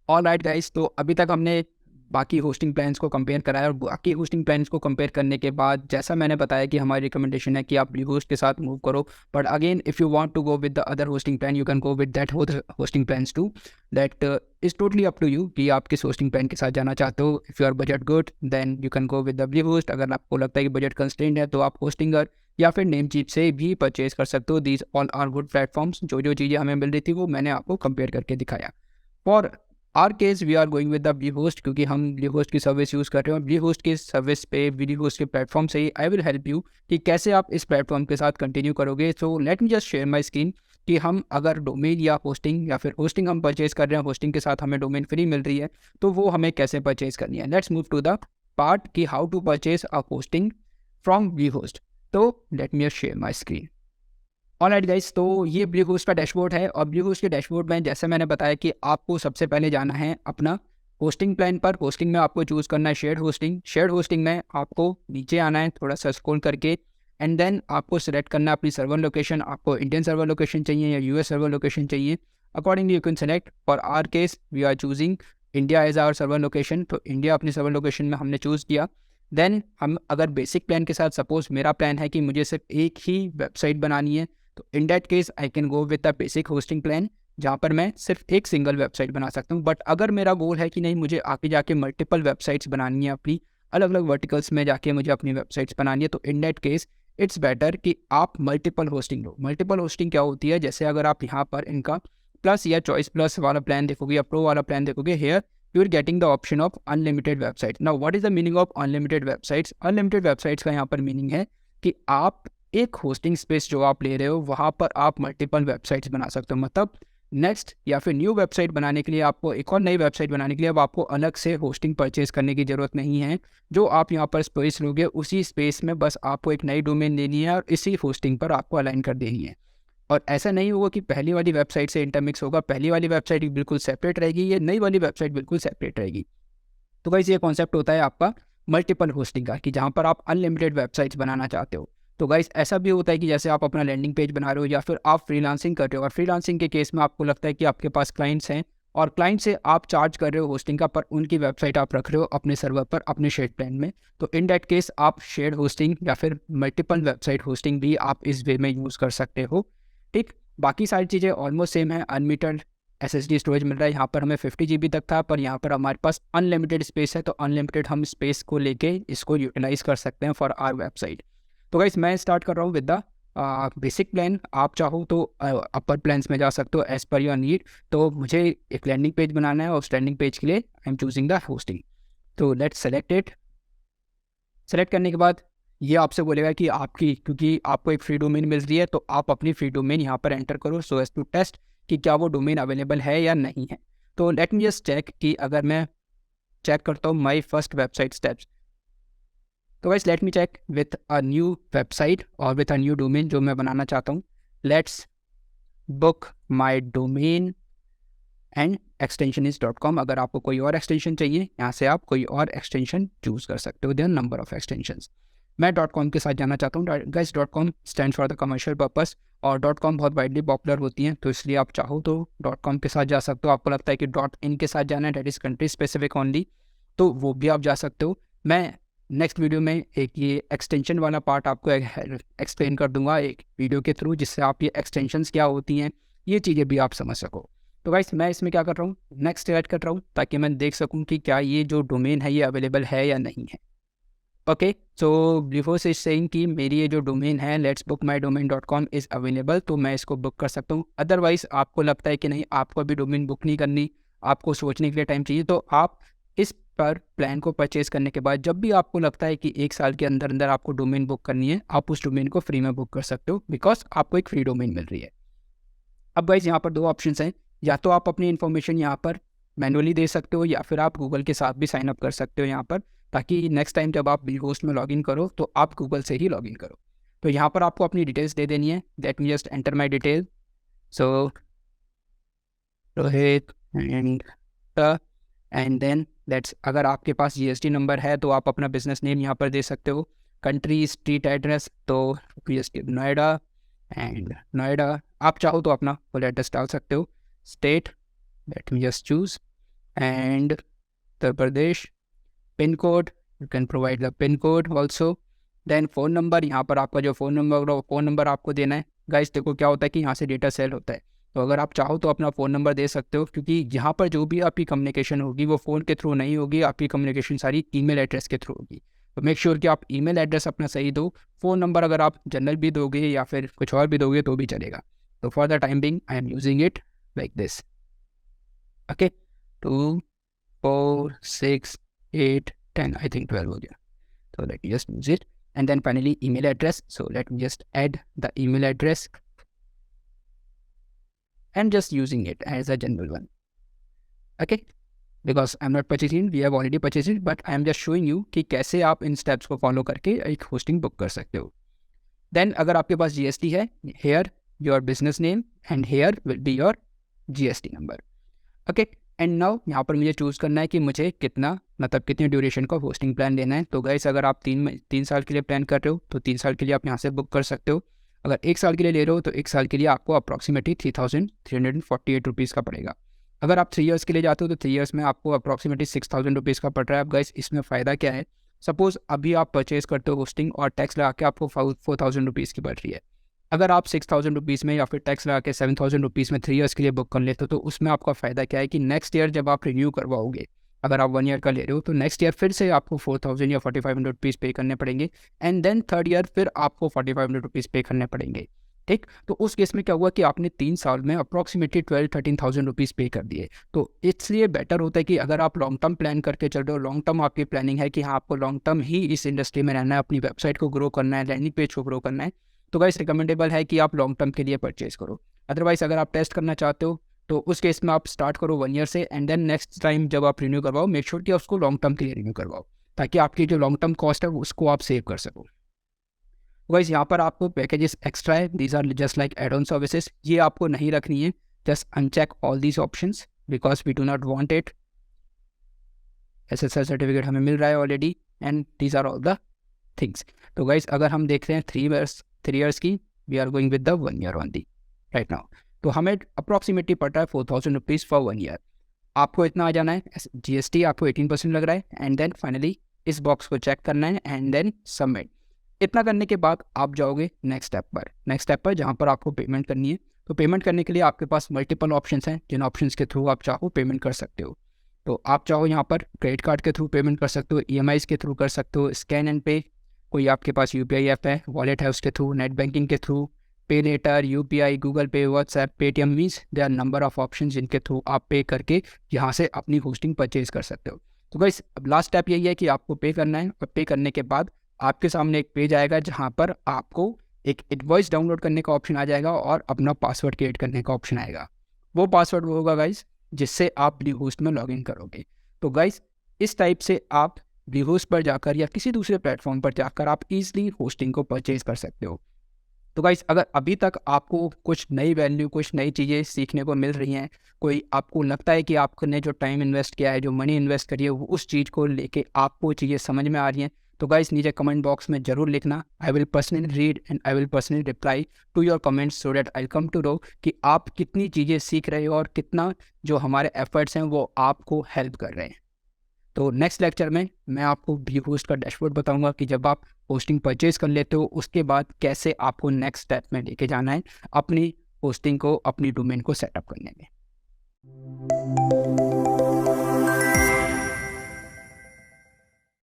Alright guys, तो अभी तक हमने बाकी होस्टिंग प्लान्स को कंपेयर कराया और बाकी होस्टिंग प्लान्स को कंपेयर करने के बाद जैसा मैंने बताया कि हमारी रिकमेंडेशन है कि आप ब्लूहोस्ट के साथ मूव करो। But again if you want to go with the other hosting plan you can go with that hosting plans too. That is totally up to you कि आप किस होस्टिंग प्लान के साथ जाना चाहते हो। If you are budget good then you can go with the Bluehost. अगर आपको लगता है कि बजट कंस्ट्रेंट है तो आप होस्टिंगर या फिर नेमचीप से भी परचेज कर सकते हो। These all are good platforms. जो जो चीज़ें हमें मिल रही थी वो मैंने आपको कंपेयर करके दिखाया। For our case we are going with the Bluehost, क्योंकि हम ब्लूहोस्ट की सर्विस यूज़ कर रहे हैं। ब्लूहोस्ट की सर्विस पे ब्लूहोस्ट के प्लेटफॉर्म से ही आई विल हेल्प यू कि कैसे आप इस प्लेटफॉर्म के साथ कंटिन्यू करोगे। So let me just share my screen कि हम अगर डोमेन या होस्टिंग हम परचेज कर रहे हैं, होस्टिंग के साथ हमें डोमेन फ्री मिल रही है, तो वो हमें कैसे परचेज करनी है। Let's move to the part कि how to purchase a hosting from Bluehost. तो let me share my screen. Alright guys, तो ये ब्लूहोस्ट का डैशबोर्ड है और ब्लूहोस्ट के डैशबोर्ड में जैसे मैंने बताया कि आपको सबसे पहले जाना है अपना होस्टिंग प्लान पर। होस्टिंग में आपको चूज़ करना है शेयर्ड होस्टिंग। शेयर्ड होस्टिंग में आपको नीचे आना है थोड़ा सा स्क्रॉल करके एंड देन आपको सेलेक्ट करना है अपनी सर्वर लोकेशन। आपको इंडियन सर्वर लोकेशन चाहिए या यूएस सर्वर लोकेशन चाहिए, accordingly you can select. For our case we are choosing India as our server location, तो इंडिया अपनी सर्वर लोकेशन में हमने चूज़ किया। देन हम अगर बेसिक प्लान के साथ, सपोज मेरा प्लान है कि मुझे सिर्फ एक ही वेबसाइट बनानी है, तो in that case I can go with the basic hosting plan जहाँ पर मैं सिर्फ एक सिंगल वेबसाइट बना सकता हूँ। बट अगर मेरा गोल है कि नहीं मुझे आगे जाके मल्टीपल वेबसाइट्स बनानी है, अपनी अलग अलग वर्टिकल्स में जाके मुझे अपनी वेबसाइट्स बनानी है, तो in that case it's better कि आप मल्टीपल होस्टिंग लो। मल्टीपल होस्टिंग क्या होती है, जैसे अगर आप यहाँ पर इनका प्लस या चॉइस प्लस वाला प्लान देखोगे या प्रो वाला प्लान देखोगे, here you are getting the option of unlimited website. Now what is the meaning of unlimited websites? Unlimited websites का यहाँ पर मीनिंग है कि आप एक होस्टिंग स्पेस जो आप ले रहे हो वहाँ पर आप मल्टीपल वेबसाइट्स बना सकते हो। मतलब नेक्स्ट या फिर न्यू वेबसाइट बनाने के लिए, आपको एक और नई वेबसाइट बनाने के लिए अब आपको अलग से होस्टिंग परचेज करने की ज़रूरत नहीं है। जो आप यहाँ पर स्पेस लोगे उसी स्पेस में बस आपको एक नई डोमेन लेनी है और इसी होस्टिंग पर आपको अलाइन कर देनी है। और ऐसा नहीं होगा कि पहली वाली वेबसाइट से इंटरमिक्स होगा। पहली वाली वेबसाइट बिल्कुल सेपरेट रहेगी, ये नई वाली वेबसाइट बिल्कुल सेपरेट रहेगी। तो गाइस ये कॉन्सेप्ट होता है आपका मल्टीपल होस्टिंग का, कि जहाँ पर आप अनलिमिटेड वेबसाइट्स बनाना चाहते हो। तो गाइस ऐसा भी होता है कि जैसे आप अपना लैंडिंग पेज बना रहे हो या फिर आप फ्रीलांसिंग कर रहे हो, और फ्रीलांसिंग के केस में आपको लगता है कि आपके पास क्लाइंट्स हैं और क्लाइंट से आप चार्ज कर रहे हो होस्टिंग का, पर उनकी वेबसाइट आप रख रहे हो अपने सर्वर पर अपने शेयर्ड प्लान में, तो इन डैट केस आप शेयर्ड होस्टिंग या फिर मल्टीपल वेबसाइट होस्टिंग भी आप इस वे में यूज़ कर सकते हो। ठीक, बाकी सारी चीज़ें ऑलमोस्ट सेम है। अनलिमिटेड SSD स्टोरेज मिल रहा है, यहाँ पर हमें 50 GB तक था, पर यहाँ पर हमारे पास अनलिमिटेड स्पेस है, तो अनलिमिटेड हम स्पेस को लेके इसको यूटिलाइज कर सकते हैं फॉर आवर वेबसाइट। तो गाइस मैं स्टार्ट कर रहा हूँ विद द बेसिक प्लान। आप चाहो तो अपर प्लान्स में जा सकते हो एज पर योर नीड। तो मुझे एक लैंडिंग पेज बनाना है और उस लैंडिंग पेज के लिए I am choosing the hosting. तो लेट्स सेलेक्ट इट। सेलेक्ट करने के बाद ये आपसे बोलेगा कि आपकी, क्योंकि आपको एक फ्री डोमेन मिल रही है, तो आप अपनी फ्री डोमेन यहाँ पर एंटर करो सो एज टू टेस्ट कि क्या वो डोमेन अवेलेबल है या नहीं है। तो लेट मी जस्ट चेक कि अगर मैं चेक करता हूँ माई फर्स्ट वेबसाइट स्टेप्स, तो guys let me check with a new website और विथ अ न्यू डोमेन जो मैं बनाना चाहता हूँ। Let's book my domain and extension is .com। अगर आपको कोई और एक्सटेंशन चाहिए यहाँ से आप कोई और एक्सटेंशन चूज़ कर सकते हो। There number of extensions. मैं .com के साथ जाना चाहता हूँ। Guys .com stand for the commercial purpose और .com बहुत वाइडली पॉपुलर होती हैं, तो इसलिए आप चाहो तो .com के साथ जा सकते हो। आपको लगता है कि .in के साथ जाना है, that is country specific only, तो वो भी आप जा सकते हो। मैं नेक्स्ट वीडियो में एक ये एक्सटेंशन वाला पार्ट आपको एक्सप्लेन कर दूंगा एक वीडियो के थ्रू, जिससे आप ये एक्सटेंशंस क्या होती हैं ये चीज़ें भी आप समझ सको। तो गाइस मैं इसमें क्या कर रहा हूँ, नेक्स्ट सेलेक्ट कर रहा हूँ ताकि मैं देख सकूँ कि क्या ये जो डोमेन है ये अवेलेबल है या नहीं है। ओके, सो बिफोर से सेइंग कि मेरी ये जो डोमेन है let's book my domain .com is available, तो मैं इसको बुक कर सकता हूँ। अदरवाइज़ आपको लगता है कि नहीं आपको अभी डोमेन बुक नहीं करनी, आपको सोचने के लिए टाइम चाहिए, तो आप इस पर प्लान को परचेज करने के बाद जब भी आपको लगता है कि 1 साल के अंदर अंदर आपको डोमेन बुक करनी है, आप उस डोमेन को फ्री में बुक कर सकते हो, बिकॉज आपको एक फ्री डोमेन मिल रही है। अब गाइस यहाँ पर 2 ऑप्शन हैं, या तो आप अपनी इन्फॉर्मेशन यहाँ पर मैनुअली दे सकते हो या फिर आप गूगल के साथ भी साइन अप कर सकते हो यहाँ पर, ताकि नेक्स्ट टाइम जब आप ब्लूहोस्ट में लॉगिन करो तो आप गूगल से ही लॉगिन करो। तो यहाँ पर आपको अपनी डिटेल्स दे देनी है। Let me just enter my detail. So Rohit and then let's, अगर आपके पास GST नंबर है तो आप अपना बिजनेस नेम यहाँ पर दे सकते हो। कंट्री, स्ट्रीट एड्रेस, तो नोएडा एंड नोएडा, आप चाहो तो अपना फुल एड्रेस डाल सकते हो। State, let me just choose and Uttar Pradesh. Pin code, you can provide the pin code also. Then phone number, यहाँ पर आपका जो फ़ोन नंबर होगा वो फ़ोन नंबर आपको देना है. गाइस देखो क्या होता है कि यहाँ से डेटा सेल होता है, तो अगर आप चाहो तो अपना फ़ोन नंबर दे सकते हो, क्योंकि यहाँ पर जो भी आपकी कम्युनिकेशन होगी वो फ़ोन के थ्रू नहीं होगी, आपकी कम्युनिकेशन सारी ईमेल एड्रेस के थ्रू होगी. तो मेक श्योर कि आप ईमेल एड्रेस अपना सही दो. फ़ोन नंबर अगर आप जनरल भी दोगे या फिर कुछ और भी दोगे तो भी चलेगा. तो for the time being I am using it like this. Okay, 2 4 6 8 10, I think 12 हो गया. So let me just use it. And then finally email address. So let me just add the email address and just using it as a general one. Okay, because I'm not purchasing, we have already purchased it, but I am just showing you कि कैसे आप इन steps को follow करके एक hosting book कर सकते हो. Then अगर आपके पास GST है, here your business name and here will be your GST number. Okay, and now यहाँ पर मुझे चूज़ करना है कि मुझे कितना, मतलब कितनी ड्यूरेशन का होस्टिंग प्लान लेना है. तो गाइस अगर आप 3 साल के लिए प्लान कर रहे हो तो 3 साल के लिए आप यहाँ से बुक कर सकते हो. अगर 1 साल के लिए ले रहे हो तो 1 साल के लिए आपको अप्रॉक्सीमेटली 3,348 रुपीज़ का पड़ेगा. अगर आप 3 ईयर्स के लिए जाते हो तो 3 ईयर्स में आपको अप्रॉक्सीमेटली 6,000 रुपीज़ का पड़ रहा है. अब गाइस इसमें फ़ायदा क्या है, सपोज़ अभी आप परचेज़ करते हो होस्टिंग और टैक्स लगा के आपको 4,000 रुपीज़ की पड़ रही है. अगर आप 6,000 रुपीज़ में या फिर टैक्स लगा के 7,000 रुपीज़ में 3 ईयर्स के लिए बुक कर लेते हो, तो उसमें आपका फ़ायदा क्या है कि नेक्स्ट ईयर जब आप रिन्यू करवाओगे, अगर आप 1 ईयर का ले रहे हो तो नेक्स्ट ईयर फिर से आपको 4,000 या 4,500 रुपीज़ पे करने पड़ेंगे. एंड देन थर्ड ईयर फिर आपको 4,500 रुपीज़ पे करने पड़ेंगे. ठीक, तो उस केस में क्या हुआ कि आपने 3 साल में अप्रॉक्सीमेटली 12-13,000 रुपीज़ पे कर दिए. तो इसलिए बेटर होता है कि अगर आप लॉन्ग टर्म प्लान करके चल रहे हो, लॉन्ग टर्म आपकी प्लानिंग है कि हाँ आपको लॉन्ग टर्म ही इस इंडस्ट्री में रहना है, अपनी वेबसाइट को ग्रो करना है, लैंडिंग पेज को ग्रो करना है, तो गाइस रिकमेंडेबल है कि आप लॉन्ग टर्म के लिए परचेज करो. अदरवाइज अगर आप टेस्ट करना चाहते हो तो उस केस में आप स्टार्ट करो 1 ईयर से, एंड देन नेक्स्ट टाइम जब आप रिन्यू करवाओ मेक श्योर कि उसको लॉन्ग टर्म के लिए रिन्यू करवाओ, ताकि आपकी जो लॉन्ग टर्म कॉस्ट है उसको आप सेव कर सको. गाइस यहाँ पर आपको पैकेजेस एक्स्ट्रा है, these are just like add on services, ये आपको नहीं रखनी है. Just uncheck all these options because we do not want it. SSL certificate हमें मिल रहा है already and these are all the things. तो गाइस अगर हम देख रहे हैं 3 ईयर्स की, we are going with the 1 year only right now. तो हमें अप्रॉक्सीमेटली पड़ रहा है 4,000 रुपीज़ फॉर 1 ईयर. आपको इतना आ जाना है. GST आपको 18% लग रहा है. एंड देन फाइनली इस बॉक्स को चेक करना है एंड देन सबमिट. इतना करने के बाद आप जाओगे नेक्स्ट स्टेप पर जहाँ पर आपको पेमेंट करनी है. तो पेमेंट करने के लिए आपके पास मल्टीपल ऑप्शंस हैं, जिन ऑप्शंस के थ्रू आप चाहो पेमेंट कर सकते हो. तो आप चाहो यहाँ पर क्रेडिट कार्ड के थ्रू पेमेंट कर सकते हो, EMIs के थ्रू कर सकते हो, स्कैन एंड पे, कोई आपके पास UPI ऐप है, वॉलेट है उसके थ्रू, नेट बैंकिंग के through, pay later, UPI, Google Pay, WhatsApp, Paytm, means there are number of option जिनके थ्रू आप पे करके यहाँ से अपनी होस्टिंग परचेज कर सकते हो. तो गाइस अब लास्ट स्टेप यही है कि आपको पे करना है, और पे करने के बाद आपके सामने एक पेज आएगा जहाँ पर आपको एक इनवॉइस डाउनलोड करने का ऑप्शन आ जाएगा और अपना पासवर्ड क्रिएट करने का ऑप्शन आएगा. वो पासवर्ड वो होगा गाइस जिससे आप ब्लूहोस्ट में लॉगिन करोगे. तो गाइस इस टाइप से आप ब्लूहोस्ट पर जाकर या किसी दूसरे प्लेटफॉर्म पर जाकर आप इजीली होस्टिंग को परचेज कर सकते हो. तो गाइस अगर अभी तक आपको कुछ नई वैल्यू, कुछ नई चीज़ें सीखने को मिल रही हैं, कोई आपको लगता है कि आपने जो टाइम इन्वेस्ट किया है, जो मनी इन्वेस्ट करी है, वो उस चीज़ को लेके आपको चीज़ें समझ में आ रही हैं, तो गाइस नीचे कमेंट बॉक्स में ज़रूर लिखना. I will personally read and I will personally reply to your comments so that I come to know कि आप कितनी चीज़ें सीख रहे हो और कितना जो हमारे एफर्ट्स हैं वो आपको हेल्प कर रहे हैं. तो नेक्स्ट लेक्चर में मैं आपको ब्लूहोस्ट का डैशबोर्ड बताऊंगा कि जब आप होस्टिंग परचेज कर लेते हो उसके बाद कैसे आपको नेक्स्ट स्टेप में लेके जाना है अपनी होस्टिंग को, अपनी डोमेन को सेटअप करने में.